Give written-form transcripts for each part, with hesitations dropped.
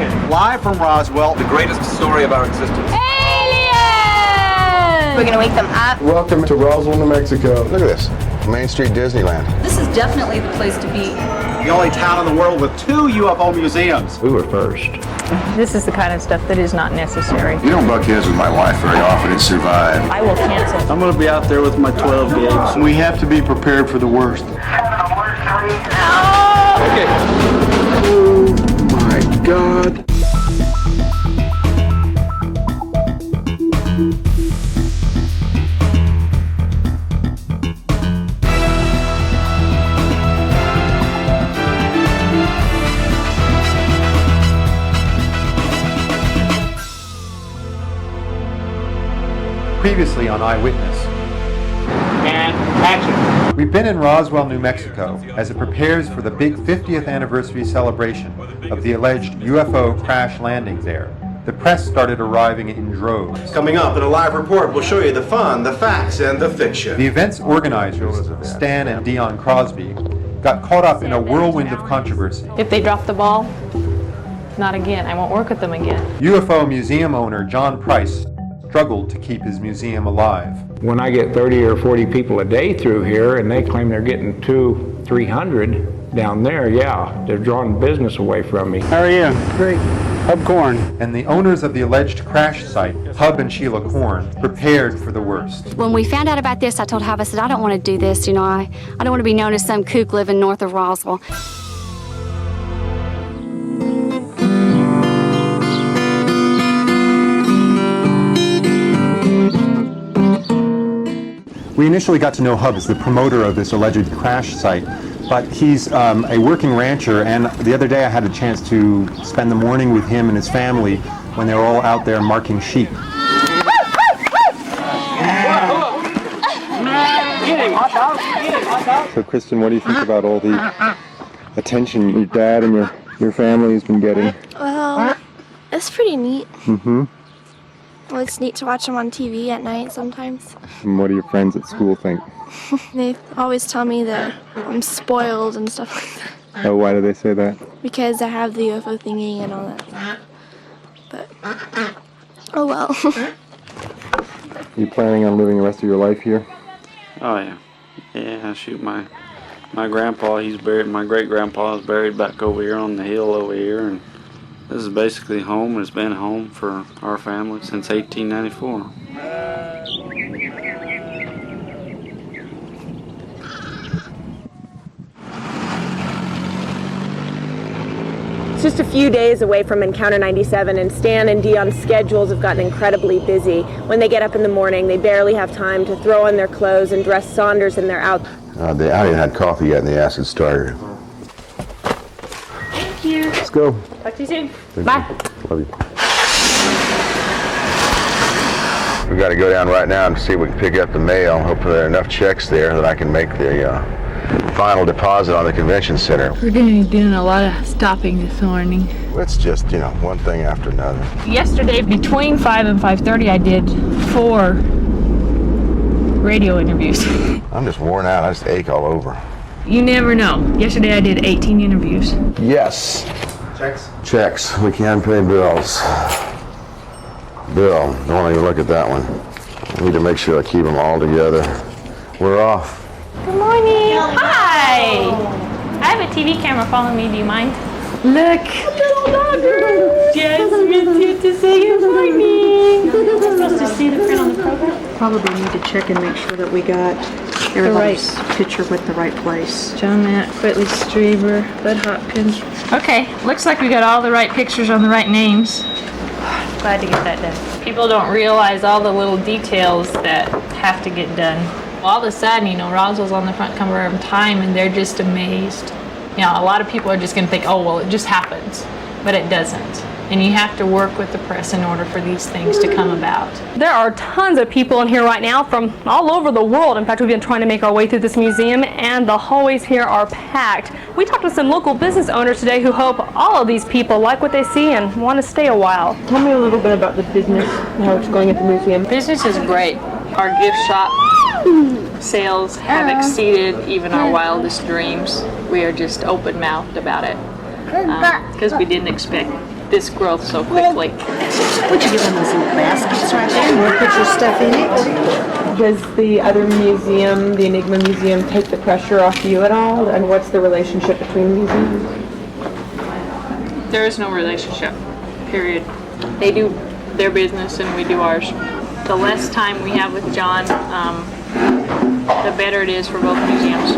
American. Live from Roswell, the greatest story of our existence. Aliens! We're gonna wake them up. Welcome to Roswell, New Mexico. Look at this, Main Street Disneyland. This is definitely the place to be. The only town in the world with 2 UFO museums. We were first. This is the kind of stuff that is not necessary. You don't buck heads with my wife very often and survive. I will cancel. I'm going to be out there with my 12 gauge. We have to be prepared for the worst. Okay. Oh my God. Previously on Eyewitness. And action. We've been in Roswell, New Mexico, as it prepares for the big 50th anniversary celebration of the alleged UFO crash landing there. The press started arriving in droves. Coming up in a live report, we'll show you the fun, the facts, and the fiction. The event's organizers, Stan and Dion Crosby, got caught up in a whirlwind of controversy. If they drop the ball, not again. I won't work with them again. UFO museum owner John Price struggled to keep his museum alive. When I get 30 or 40 people a day through here and they claim they're getting 200-300 down there, yeah, they're drawing business away from me. How are you? Great. Hub Corn. And the owners of the alleged crash site, Hub and Sheila Korn, prepared for the worst. When we found out about this, I told Hub, I said, I don't want to do this, I don't want to be known as some kook living north of Roswell. We initially got to know Hub as the promoter of this alleged crash site, but he's a working rancher, and the other day I had a chance to spend the morning with him and his family when they were all out there marking sheep. So Kristen, what do you think about all the attention your dad and your family has been getting? Well, it's pretty neat. Mm-hmm. Well, it's neat to watch them on TV at night sometimes. And what do your friends at school think? They always tell me that I'm spoiled and stuff like that. Oh, why do they say that? Because I have the UFO thingy and all that. But, oh well. Are you planning on living the rest of your life here? Oh, yeah. Yeah, shoot, my grandpa, he's buried, my great-grandpa is buried back over here on the hill over here, and this is basically home. It's been home for our family since 1894. It's just a few days away from Encounter 97, and Stan and Dion's schedules have gotten incredibly busy. When they get up in the morning, they barely have time to throw on their clothes and dress Saunders, and they're out. I haven't had coffee yet and the acid started. Thank you. Let's go. Talk to you soon. Bye. Love you. We've got to go down right now and see if we can pick up the mail. Hopefully there are enough checks there that I can make the final deposit on the convention center. We're going to be doing a lot of stopping this morning. It's just, one thing after another. Yesterday, between 5 and 5:30, I did 4 radio interviews. I'm just worn out. I just ache all over. You never know. Yesterday I did 18 interviews. Yes. Checks? Checks. We can pay bills. Bill, don't want to even look at that one. I need to make sure I keep them all together. We're off. Good morning. Hi. I have a TV camera following me. Do you mind? Look. Little dogger. Jasmine's here to say good morning. Am I supposed to see the print on the program? Probably need to check and make sure that we got everybody's picture with the right place. John Matt, Whitley Strieber, Bud Hopkins. Okay, looks like we got all the right pictures on the right names. Glad to get that done. People don't realize all the little details that have to get done. All of a sudden, Roswell's on the front cover of Time, and they're just amazed. A lot of people are just going to think, oh, well, it just happens. But it doesn't. And you have to work with the press in order for these things to come about. There are tons of people in here right now from all over the world. In fact, we've been trying to make our way through this museum, and the hallways here are packed. We talked with some local business owners today who hope all of these people like what they see and want to stay a while. Tell me a little bit about the business and how it's going at the museum. Business is great. Our gift shop sales have exceeded even our wildest dreams. We are just open-mouthed about it because we didn't expect this growth so quickly. Would you give them those little baskets right there and we'll put your stuff in it? Does the other museum, the Enigma Museum, take the pressure off you at all? And what's the relationship between the museums? There is no relationship, period. They do their business and we do ours. The less time we have with John, the better it is for both museums.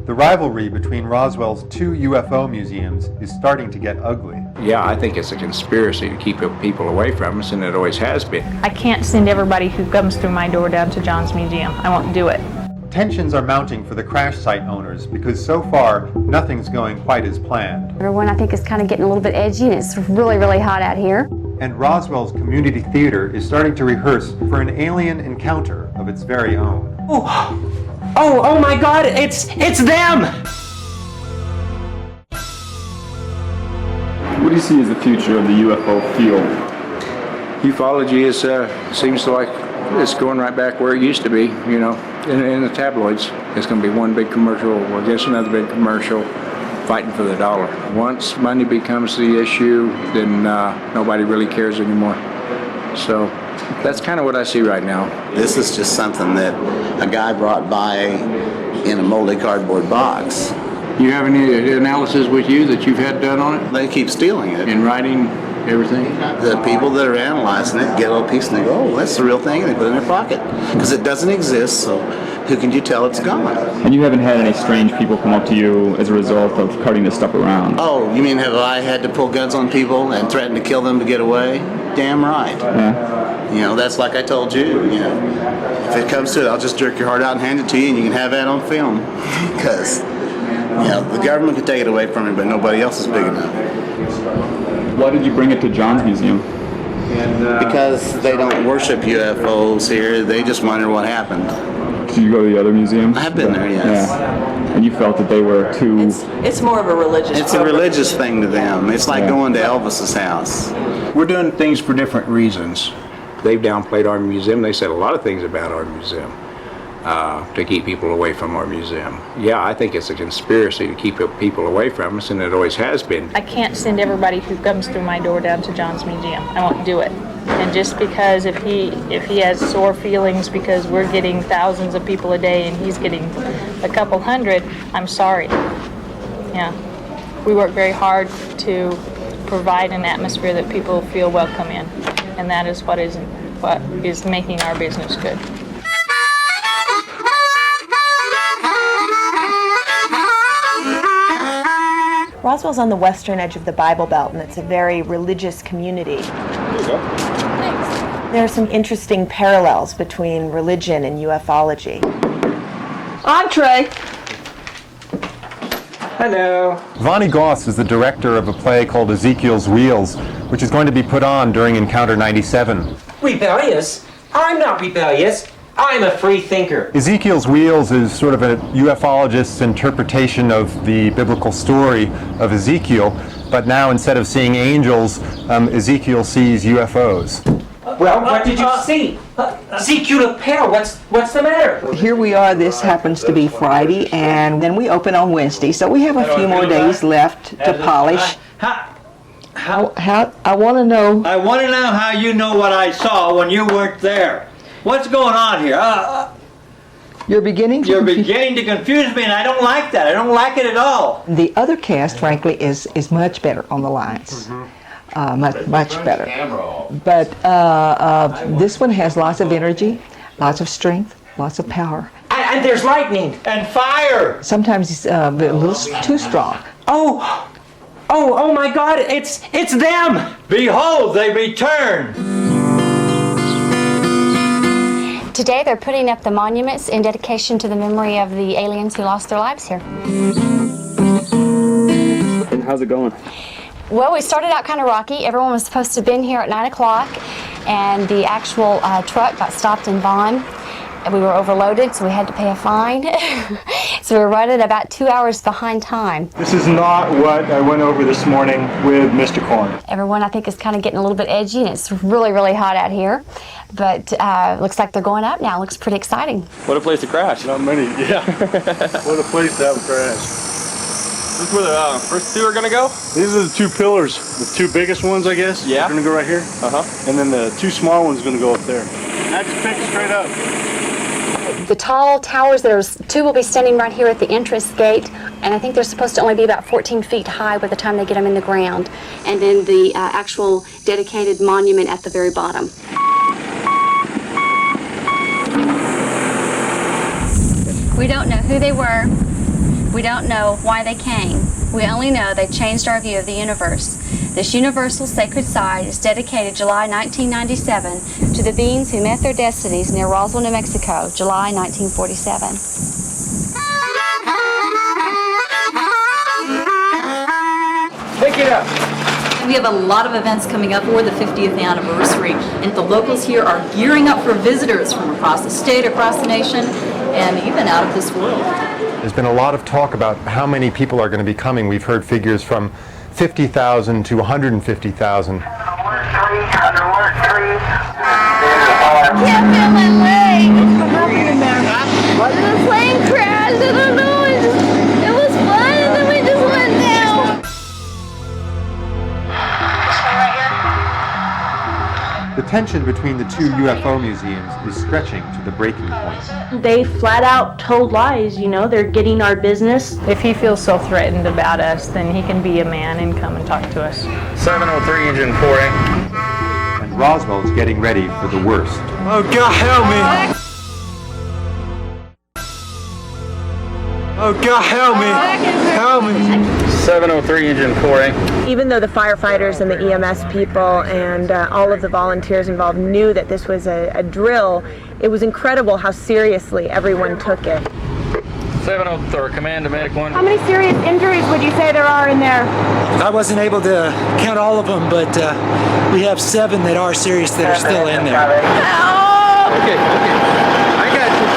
The rivalry between Roswell's two UFO museums is starting to get ugly. Yeah, I think it's a conspiracy to keep people away from us, and it always has been. I can't send everybody who comes through my door down to John's museum. I won't do it. Tensions are mounting for the crash site owners because so far nothing's going quite as planned. Everyone, I think, is kind of getting a little bit edgy, and it's really, really hot out here. And Roswell's community theater is starting to rehearse for an alien encounter of its very own. Oh my God, it's them! What do you see as the future of the UFO field? Ufology seems like it's going right back where it used to be, you know, in the tabloids. It's going to be one big commercial against another big commercial, fighting for the dollar. Once money becomes the issue, then nobody really cares anymore. So that's kind of what I see right now. This is just something that a guy brought by in a moldy cardboard box. You have any analysis with you that you've had done on it? They keep stealing it. In writing everything? The people that are analyzing it get a little piece and they go, oh, that's the real thing, and they put it in their pocket. Because it doesn't exist, so who can you tell it's gone? And you haven't had any strange people come up to you as a result of carting this stuff around? Oh, you mean have I had to pull guns on people and threaten to kill them to get away? Damn right. Yeah. You know, that's like I told you, you know, if it comes to it, I'll just jerk your heart out and hand it to you and you can have that on film. Because, you know, the government can take it away from you, but nobody else is big enough. Why did you bring it to John's museum? Because they don't worship UFOs here, they just wonder what happened. Did you go to the other museums? I've been there, yes. Yeah. And you felt that they were too... It's more of a religious It's a religious thing to them. It's like going to Elvis's house. We're doing things for different reasons. They've downplayed our museum. They said a lot of things about our museum to keep people away from our museum. Yeah, I think it's a conspiracy to keep people away from us, and it always has been. I can't send everybody who comes through my door down to John's museum. I won't do it. And just because if he has sore feelings because we're getting thousands of people a day and he's getting a couple hundred, I'm sorry. Yeah. We work very hard to provide an atmosphere that people feel welcome in. And that is what is making our business good. Roswell's on the western edge of the Bible Belt, and it's a very religious community. There you go. Thanks. There are some interesting parallels between religion and ufology. Entree! Hello. Vonnie Goss is the director of a play called Ezekiel's Wheels, which is going to be put on during Encounter 97. Rebellious? I'm not rebellious. I'm a free thinker. Ezekiel's Wheels is sort of a ufologist's interpretation of the biblical story of Ezekiel, but now instead of seeing angels, Ezekiel sees UFOs. Well, what did you see? Ezekiel, a pair. What's the matter? Here we are. This happens to be Friday, and then we open on Wednesday, so we have a few more days left to polish. I want to know. I want to know how you know what I saw when you weren't there. What's going on here? You're beginning to confuse me, and I don't like that. I don't like it at all. The other cast, frankly, is much better on the lines. Much better. But this one has lots of energy, lots of strength, lots of power. And there's lightning and fire. Sometimes it's a little too strong. Oh my God! It's them. Behold, they return. Today they're putting up the monuments in dedication to the memory of the aliens who lost their lives here. And how's it going? Well, we started out kind of rocky. Everyone was supposed to have been here at 9 o'clock, and the actual truck got stopped in Vaughn. We were overloaded, so we had to pay a fine. So we were running about 2 hours behind time. This is not what I went over this morning with Mr. Korn. Everyone, I think, is kind of getting a little bit edgy, and it's really, really hot out here. But looks like they're going up now. Looks pretty exciting. What a place to crash. Not many, yeah. What a place to have a crash. this where the first two are gonna go? These are the two pillars, the two biggest ones, I guess. Yeah. They're gonna go right here. And then the two small ones are gonna go up there. That's picked straight up. The tall towers, there's two will be standing right here at the entrance gate, and I think they're supposed to only be about 14 feet high by the time they get them in the ground. And then the actual dedicated monument at the very bottom. We don't know who they were. We don't know why they came. We only know they changed our view of the universe. This universal sacred site is dedicated July 1997 to the beings who met their destinies near Roswell, New Mexico, July 1947. Pick it up. We have a lot of events coming up for the 50th anniversary, and the locals here are gearing up for visitors from across the state, across the nation, and even out of this world. There's been a lot of talk about how many people are going to be coming. We've heard figures from 50,000 to 150,000. I can't feel my leg. What happened in there? The plane crashed. I don't know. It was fun, and then we just went down. The tension between the two UFO museums is stretching to the breaking point. They flat out told lies, you know, they're getting our business. If he feels so threatened about us, then he can be a man and come and talk to us. 703 engine 4A. And Roswell is getting ready for the worst. Oh, God, help me! Oh, God, help me! Help me! 703 engine 4A. Even though the firefighters and the EMS people and all of the volunteers involved knew that this was a drill, it was incredible how seriously everyone took it. 703, command to medic 1. How many serious injuries would you say there are in there? I wasn't able to count all of them, but we have 7 that are serious that are still in there. Okay. I got you.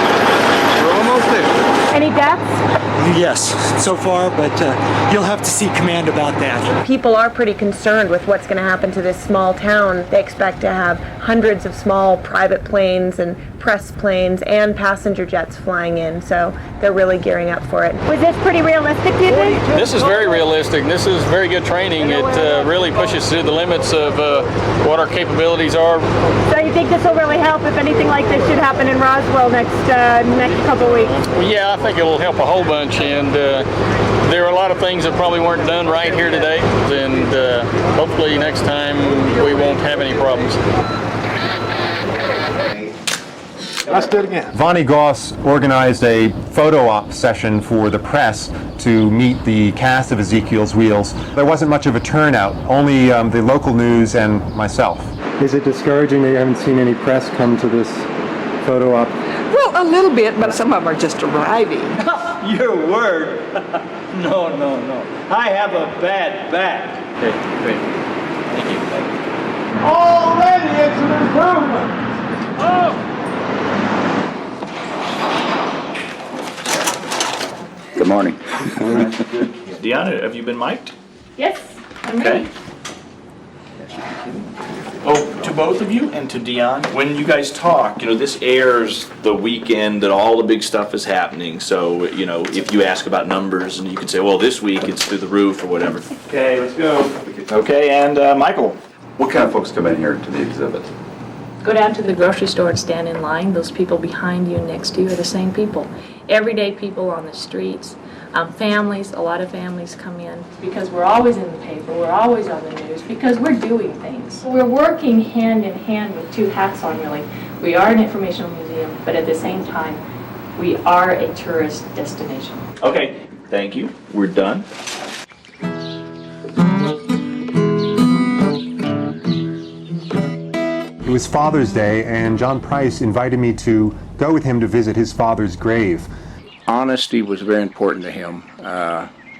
We're almost there. Any deaths? Yes, so far, but you'll have to see command about that. People are pretty concerned with what's going to happen to this small town. They expect to have hundreds of small private planes and press planes and passenger jets flying in, so they're really gearing up for it. Was this pretty realistic, do you think? This is very realistic. This is very good training. It really pushes to the limits of what our capabilities are. So you think this will really help if anything like this should happen in Roswell next couple weeks? Well, yeah, I think it will help a whole bunch, and there are a lot of things that probably weren't done right here today, and hopefully next time we won't have any problems. Let's do it again. Vonnie Goss organized a photo op session for the press to meet the cast of Ezekiel's Wheels. There wasn't much of a turnout, only the local news and myself. Is it discouraging that you haven't seen any press come to this photo op? Well, a little bit, but some of them are just arriving. Your word? No. I have a bad back. Okay, great. Thank you. Already it's an improvement. Oh! Good morning. Deanna, have you been mic'd? Yes, I'm Okay. ready. Oh, to both of you and to Dion, when you guys talk, this airs the weekend that all the big stuff is happening. So, if you ask about numbers, and you can say, well, this week it's through the roof or whatever. Okay, let's go. Okay, and Michael. What kind of folks come in here to the exhibit? Go down to the grocery store and stand in line. Those people behind you and next to you are the same people. Everyday people on the streets. Families, a lot of families come in because we're always in the paper, we're always on the news because we're doing things. We're working hand in hand with two hats on, really. We are an informational museum, but at the same time, we are a tourist destination. Okay, thank you. We're done. It was Father's Day, and John Price invited me to go with him to visit his father's grave. Honesty was very important to him.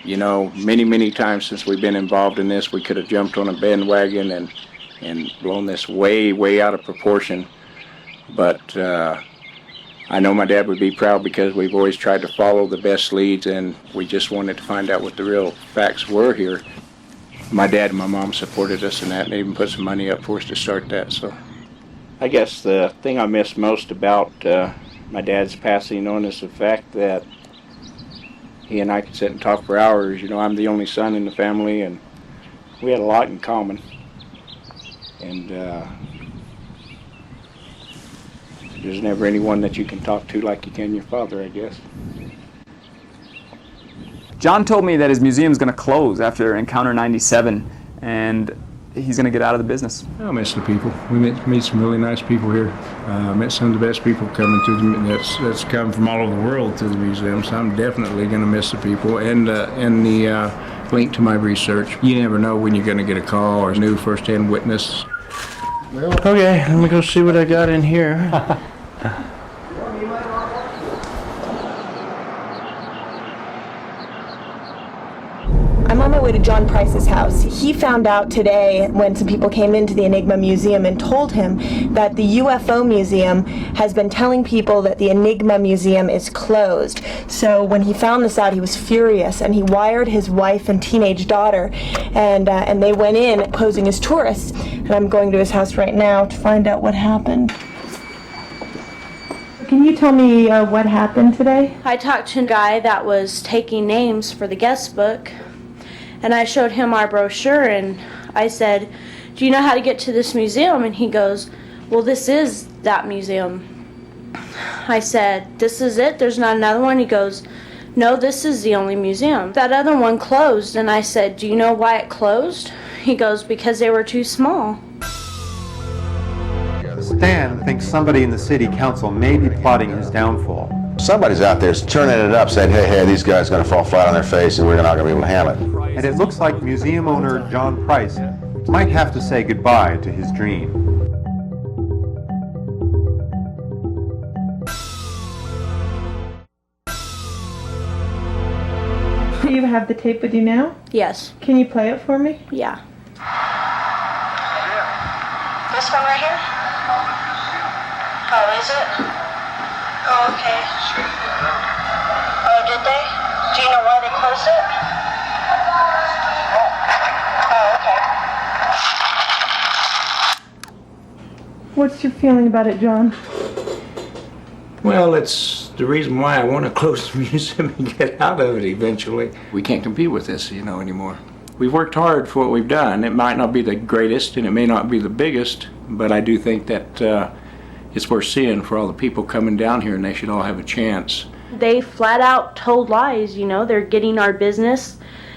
Many times since we've been involved in this, we could have jumped on a bandwagon and blown this way out of proportion. But I know my dad would be proud because we've always tried to follow the best leads, and we just wanted to find out what the real facts were here. My dad and my mom supported us in that, and they even put some money up for us to start that. So, I guess the thing I miss most about my dad's passing on is the fact that He and I could sit and talk for hours. You know, I'm the only son in the family, and we had a lot in common. And there's never anyone that you can talk to like you can your father, I guess. John told me that his museum's going to close after Encounter 97, and he's going to get out of the business. I miss the people. We meet some really nice people here. Met some of the best people coming to them. That's come from all over the world to the museum. So I'm definitely going to miss the people and the link to my research. You never know when you're going to get a call or a new first-hand witness. Well, okay, let me go see what I got in here. I'm on my way to John Price's house. He found out today when some people came into the Enigma Museum and told him that the UFO Museum has been telling people that the Enigma Museum is closed. So when he found this out, he was furious, and he wired his wife and teenage daughter, and they went in posing as tourists. And I'm going to his house right now to find out what happened. Can you tell me what happened today? I talked to a guy that was taking names for the guest book. And I showed him our brochure, and I said, "Do you know how to get to this museum?" And he goes, "Well, this is that museum." I said, "This is it? There's not another one?" He goes, "No, this is the only museum. That other one closed." And I said, "Do you know why it closed?" He goes, "Because they were too small." Stan thinks somebody in the city council may be plotting his downfall. Somebody's out there turning it up, saying, hey, these guys are going to fall flat on their face and we're not going to be able to handle it. And it looks like museum owner John Price might have to say goodbye to his dream. Do you have the tape with you now? Yes. Can you play it for me? Yeah. This one right here? Oh, is it? Oh, okay. Oh, did they? Do you know why they closed it? Oh, okay. What's your feeling about it, John? Well, it's the reason why I want to close the museum and get out of it eventually. We can't compete with this, anymore. We've worked hard for what we've done. It might not be the greatest and it may not be the biggest, but I do think that it's worth seeing for all the people coming down here, and they should all have a chance. They flat out told lies, they're getting our business.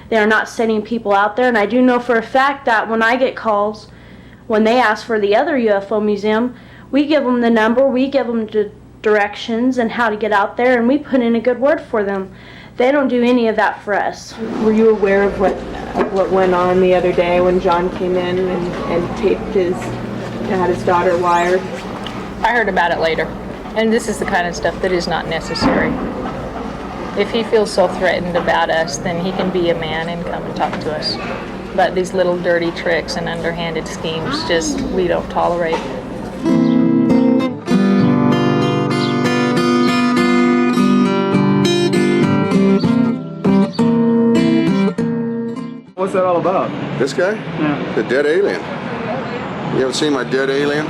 They're not sending people out there, and I do know for a fact that when I get calls, when they ask for the other UFO museum, we give them the number, we give them the directions and how to get out there, and we put in a good word for them. They don't do any of that for us. Were you aware of what went on the other day when John came in and had his daughter wired? I heard about it later, and this is the kind of stuff that is not necessary. If he feels so threatened about us, then he can be a man and come and talk to us. But these little dirty tricks and underhanded schemes, we don't tolerate. What's that all about? This guy? Yeah. The dead alien. You ever seen my dead alien?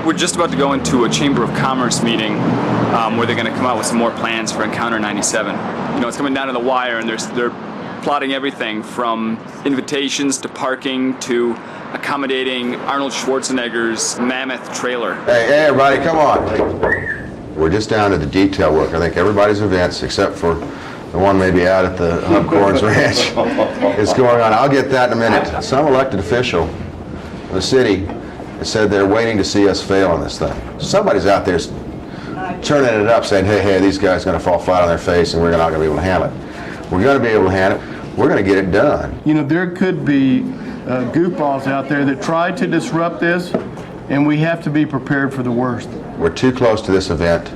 We're just about to go into a Chamber of Commerce meeting where they're going to come out with some more plans for Encounter 97. It's coming down to the wire, and they're plotting everything from invitations to parking to accommodating Arnold Schwarzenegger's mammoth trailer. Hey, everybody, come on. We're just down to the detail work. I think everybody's events, except for the one maybe out at the Hubcorns Ranch, is going on. I'll get that in a minute. Some elected official in the city said they're waiting to see us fail on this thing. Somebody's out there turning it up, saying, hey, these guys are going to fall flat on their face and we're not going to be able to handle it. We're going to be able to handle it. We're going to get it done. There could be goofballs out there that try to disrupt this, and we have to be prepared for the worst. We're too close to this event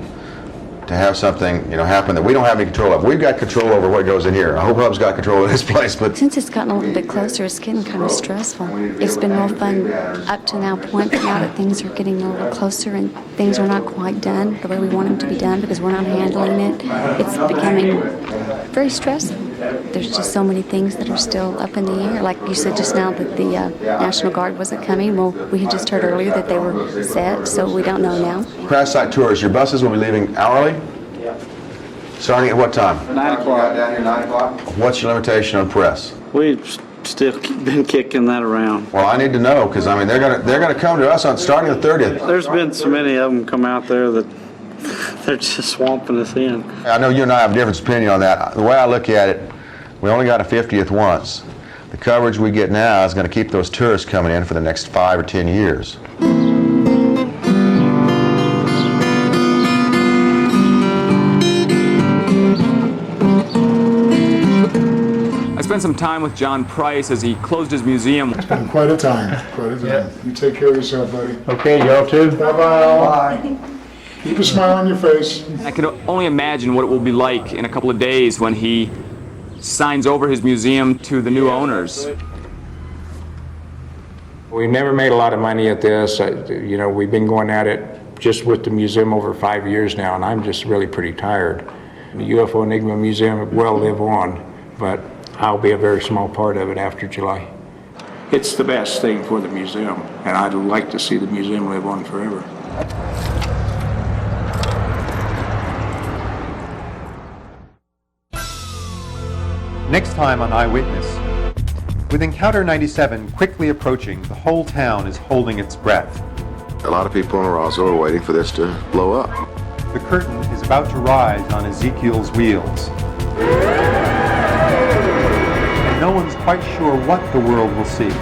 to have something, happen that we don't have any control of. We've got control over what goes in here. I hope Hub's got control of this place, but... Since it's gotten a little bit closer, it's getting kind of stressful. It's been real fun up to now point, but now that things are getting a little closer and things are not quite done the way we want them to be done because we're not handling it, it's becoming very stressful. There's just so many things that are still up in the air. Like you said just now that the National Guard wasn't coming. Well, we had just heard earlier that they were set, so we don't know now. Crash site tours, your buses will be leaving hourly? Starting at what time? 9 o'clock. Down here 9 o'clock? What's your limitation on press? We've still been kicking that around. Well, I need to know, because I mean, they're gonna come to us on starting the 30th. There's been so many of them come out there that they're just swamping us in. I know you and I have a different opinion on that. The way I look at it, we only got a 50th once. The coverage we get now is going to keep those tourists coming in for the next 5 or 10 years. I spent some time with John Price as he closed his museum. It's been quite a time, quite a time. Yeah. You take care of yourself, buddy. Okay, y'all too. Bye-bye all. Bye. Keep a smile on your face. I can only imagine what it will be like in a couple of days when he signs over his museum to the new owners. We never made a lot of money at this. You know, we've been going at it just with the museum over 5 years now, and I'm just really pretty tired. The UFO Enigma Museum will live on, but I'll be a very small part of it after July. It's the best thing for the museum, and I'd like to see the museum live on forever. Next time on Eyewitness. With Encounter 97 quickly approaching, the whole town is holding its breath. A lot of people in Roswell are waiting for this to blow up. The curtain is about to rise on Ezekiel's wheels. And no one's quite sure what the world will see.